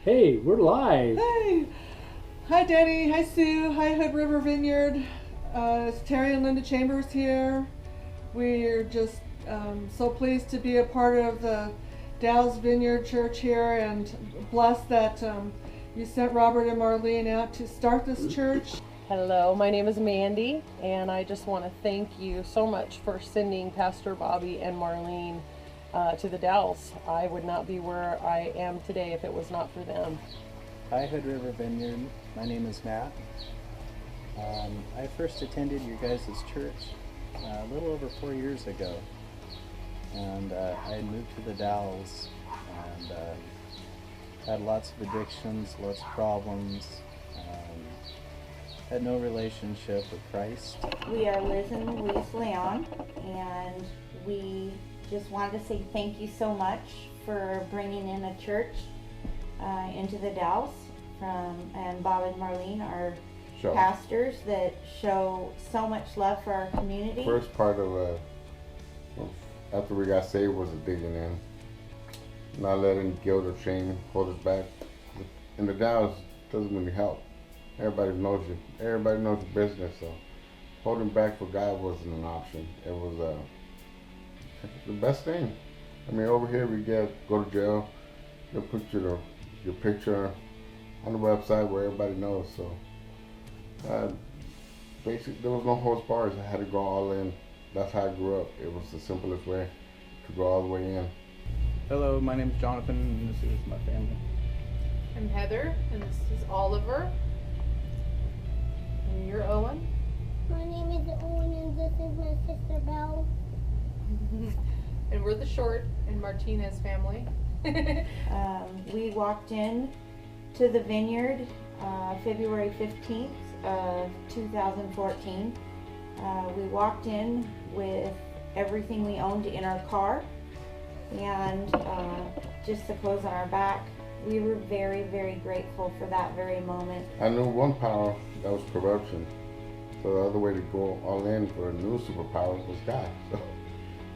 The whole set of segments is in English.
Hey, we're live. Hey! Hi Danny, hi Sue, hi Hood River Vineyard. It's Terry and Linda Chambers here. We're just so pleased to be a part of the Dallas Vineyard Church here, and blessed that you sent Robert and Marlene out to start this church. Hello, my name is Mandy, and I just want to thank you so much for sending Pastor Bobby and Marlene to the Dalles. I would not be where I am today if it was not for them. Hi, Hood River Vineyard. My name is Matt. I first attended your guys' church a little over 4 years ago, and I had moved to the Dalles and had lots of addictions, lots of problems, had no relationship with Christ. We are Liz and Louise Leon, and we just wanted to say thank you so much for bringing in a church into the Dalles, and Bob and Marlene are pastors that show so much love for our community. First part of after we got saved was digging in, not letting guilt or shame hold us back. In the Dalles doesn't really help. Everybody knows you. Everybody knows your business, so holding back for God wasn't an option. It was the best thing. I mean, over here we go to jail, they'll put your picture on the website where everybody knows. So basically, there was no holds bars. I had to go all in. That's how I grew up. It was the simplest way to go all the way in. Hello, my name is Jonathan, and this is my family. I'm Heather, and this is Oliver. And you're Owen. My name is Owen, and this is my sister Belle. And we're the Short and Martinez family. We walked in to the Vineyard February 15th of 2014. We walked in with everything we owned in our car and just the clothes on our back. We were very, very grateful for that very moment. I knew one power, that was corruption. So the other way to go all in for a new superpower was God. So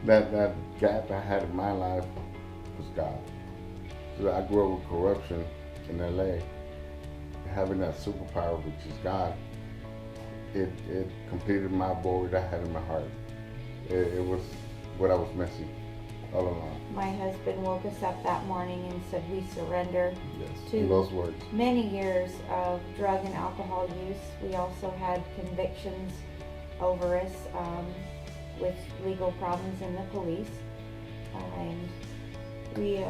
that gap I had in my life was God. So I grew up with corruption in LA. Having that superpower, which is God, it completed my void I had in my heart. It was what I was missing all along. My husband woke us up that morning and said we surrender Yes, in those words. Many years of drug and alcohol use. We also had convictions over us with legal problems in the police. And we,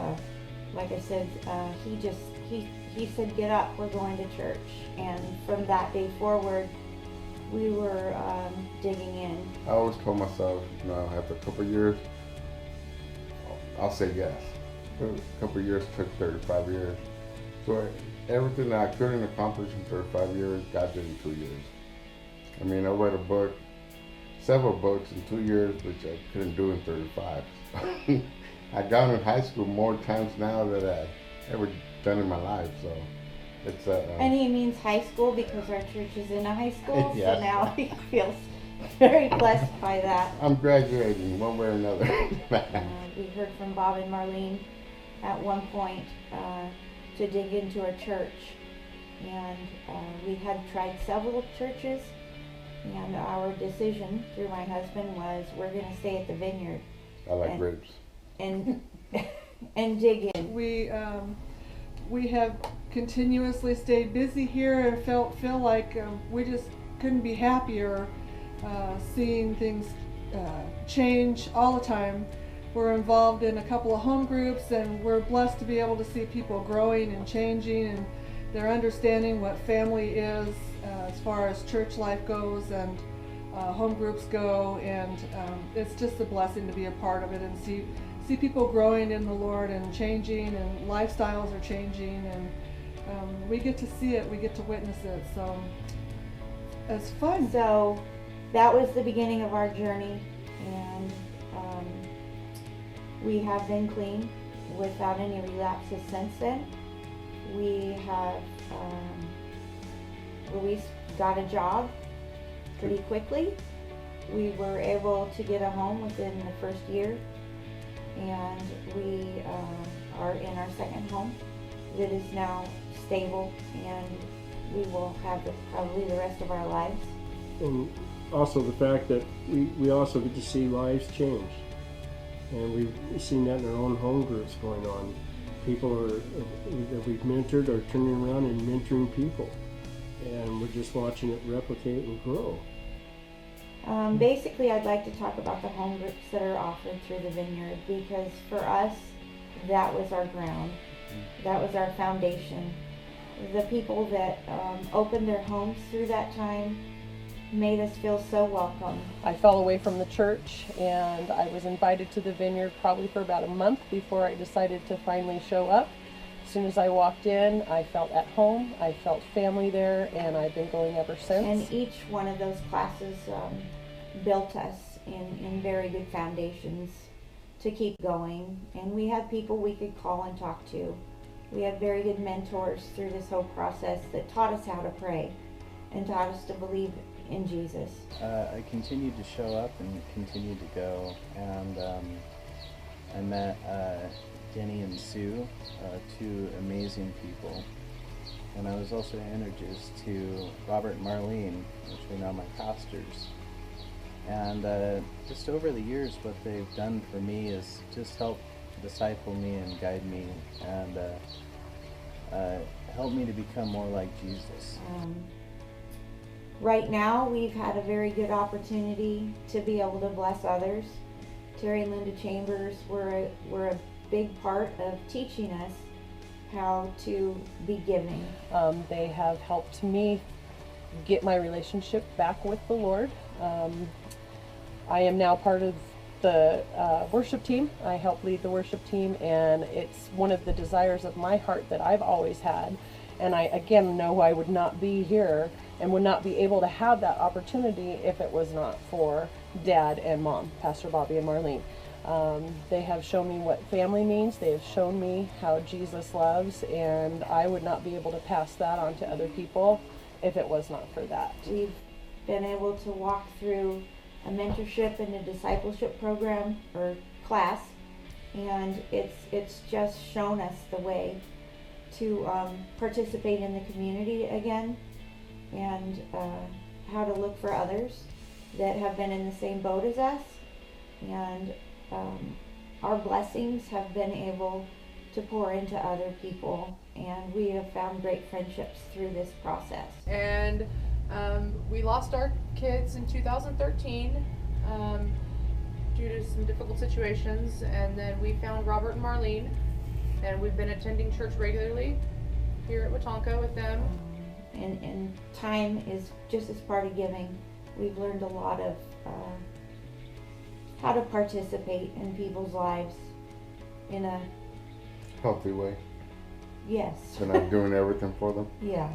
like I said, he said, get up, we're going to church. And from that day forward, we were digging in. I always told myself, after a couple of years, I'll say yes. A couple of years took 35 years. So everything that I couldn't accomplish in 35 years, God did in 2 years. I mean, I read a book, several books in 2 years, which I couldn't do in 35. I got in high school more times now than I ever done in my life. So it's and he means high school because our church is in a high school. Yes. So now he feels very blessed by that. I'm graduating one way or another. We heard from Bob and Marlene at one point to dig into a church, and we had tried several churches, and our decision through my husband was we're going to stay at the Vineyard. I like grapes. And dig in. We have continuously stayed busy here and feel like we just couldn't be happier seeing things change all the time. We're involved in a couple of home groups, and we're blessed to be able to see people growing and changing, and they're understanding what family is as far as church life goes and home groups go, and it's just a blessing to be a part of it and see people growing in the Lord and changing, and lifestyles are changing, and we get to see it, we get to witness it, so it's fun. So that was the beginning of our journey, and we have been clean without any relapses since then. We have, Luis got a job pretty quickly. We were able to get a home within the first year, and we are in our second home. that is now stable, and we will have it probably the rest of our lives. And also the fact that we also get to see lives change. And we've seen that in our own home groups going on. People that we've mentored are turning around and mentoring people. And we're just watching it replicate and grow. Basically, I'd like to talk about the home groups that are offered through the Vineyard, because for us, that was our ground. That was our foundation. The people that opened their homes through that time made us feel so welcome. I fell away from the church, and I was invited to the Vineyard probably for about a month before I decided to finally show up. As soon as I walked in, I felt at home, I felt family there, and I've been going ever since. And each one of those classes built us in very good foundations to keep going. And we had people we could call and talk to. We had very good mentors through this whole process that taught us how to pray and taught us to believe in Jesus. I continued to show up and continued to go, and I met Denny and Sue, two amazing people, and I was also introduced to Robert and Marlene, which are now my pastors. And just over the years, what they've done for me is just help disciple me and guide me, and help me to become more like Jesus. Right now, we've had a very good opportunity to be able to bless others. Terry and Linda Chambers were a big part of teaching us how to be giving. They have helped me get my relationship back with the Lord. I am now part of the worship team. I help lead the worship team, and it's one of the desires of my heart that I've always had. And I again know I would not be here and would not be able to have that opportunity if it was not for Dad and Mom, Pastor Bobby and Marlene. They have shown me what family means. They have shown me how Jesus loves, and I would not be able to pass that on to other people if it was not for that. We've been able to walk through a mentorship and a discipleship program or class, and it's just shown us the way to participate in the community again, and how to look for others that have been in the same boat as us. And our blessings have been able to pour into other people, and we have found great friendships through this process. And we lost our kids in 2013 due to some difficult situations, and then we found Robert and Marlene, and we've been attending church regularly here at Wetonka with them. And time is just as part of giving. We've learned a lot of how to participate in people's lives in a Healthy way. yes. So not doing everything for them. Yeah,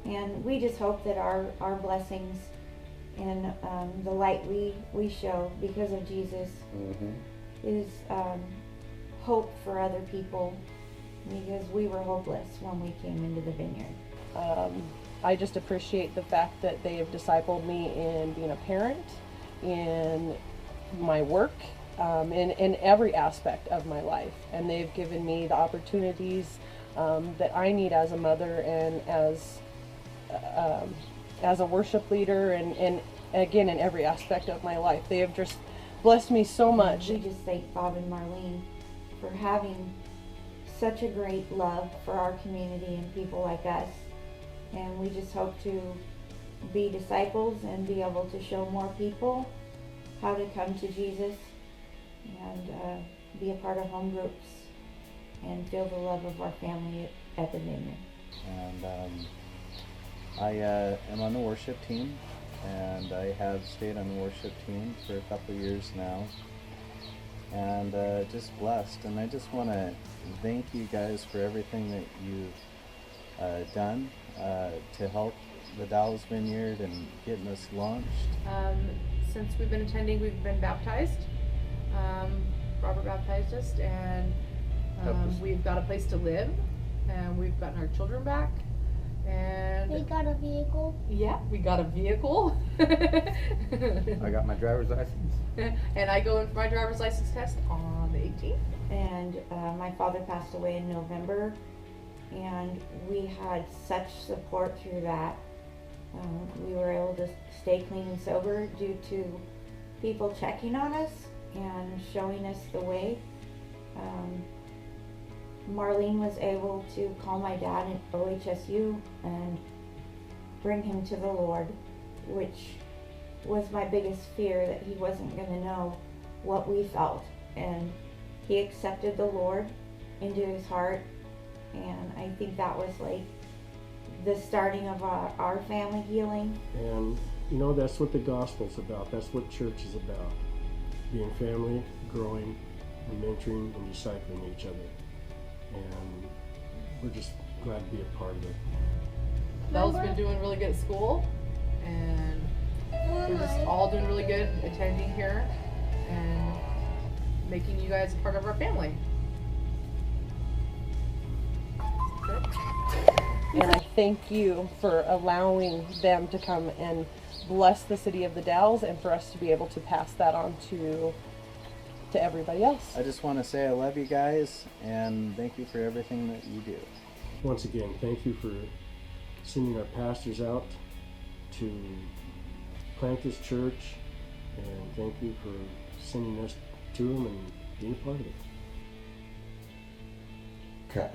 and we just hope that our blessings and the light we show because of Jesus is hope for other people, because we were hopeless when we came into the Vineyard. I just appreciate the fact that they have discipled me in being a parent, in my work, in every aspect of my life. And they've given me the opportunities that I need as a mother and as a worship leader, and again, in every aspect of my life. They have just blessed me so much. We just thank Bob and Marlene for having such a great love for our community and people like us. And we just hope to be disciples and be able to show more people how to come to Jesus and be a part of home groups and feel the love of our family at the Vineyard. And I am on the worship team, and I have stayed on the worship team for a couple of years now, and just blessed. And I just want to thank you guys for everything that you've done to help the Dallas Vineyard and getting us launched. Since we've been attending, we've been baptized. Robert baptized us, and we've got a place to live, and we've gotten our children back. And We got a vehicle. yeah, we got a vehicle. I got my driver's license. And I go in for my driver's license test on the 18th. And my father passed away in November, and we had such support through that. We were able to stay clean and sober due to people checking on us and showing us the way. Marlene was able to call my dad at OHSU and bring him to the Lord, which was my biggest fear, that he wasn't going to know what we felt. And he accepted the Lord into his heart, and I think that was like the starting of our family healing. And you know, that's what the gospel's about. That's what church is about. Being family, growing, and mentoring and discipling each other. And we're just glad to be a part of it. Belle's been doing really good at school, and we're just all doing really good attending here and making you guys a part of our family. And I thank you for allowing them to come and bless the city of the Dalles, and for us to be able to pass that on to everybody else. I just want to say I love you guys and thank you for everything that you do. Once again, thank you for sending our pastors out to plant this church, and thank you for sending us to them and being a part of it. Okay.